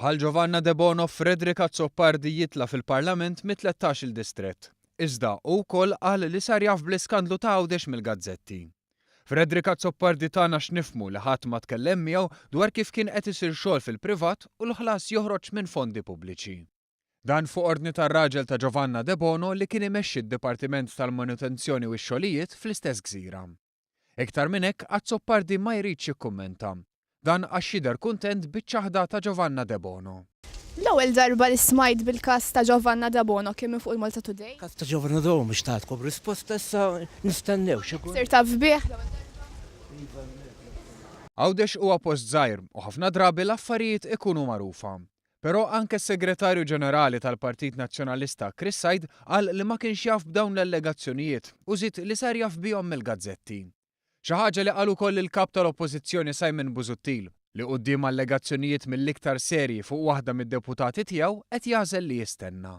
Bħal Giovanna De Bono, Frederick Azzopardi jitla fil-Parlament mit-13 il-distrett. Iżda wkoll qal li sar jaf bl-iskandlu ta' Għawdex mill-gazzetti. Frederick Azzopardi tagħna x'nifhmu li ħadd ma tkellem miegħu dwar kif kien qed isir xogħol fil-privat u l-ħlas joħroġ minn fondi pubbliċi. Dan fuq ordni tar-raġel ta' Giovanna De Bono li kien imexxi d-Dipartiment tal-Manutenzjoni u x-Xogħlijiet fl-istess gżira. Iktar minn hekk Azzopardi ma jridx jikkummenta. Dan għax jidher kuntent biċ-ċaħda ta' Giovanna De Bono. L-ewwel darba li smajt bil-każ ta' Giovanna De Bono kien minn fuq il-Malta Today. Każ ta' Giovanna De Bono mhux tatkom risposta issa nistennew x'ikun. Sir taf bih. Għawdex huwa post żgħir u ħafna drabi l-affarijiet ikunu magħrufa. Però anke s-Segretarju Ġenerali tal-Partit Nazzjonalista Chris Said qal li ma kienx jaf b'dawn l-allegazzjonijiet u żied li sar jaf bihom mill-gazzetti. Xi ħaġa li qal ukoll il-kap tal-Oppożizzjoni Simon Busuttil li quddiem allegazzjonijiet mill-iktar serji fuq waħda mid-deputati tiegħu qed jażel li jistenna.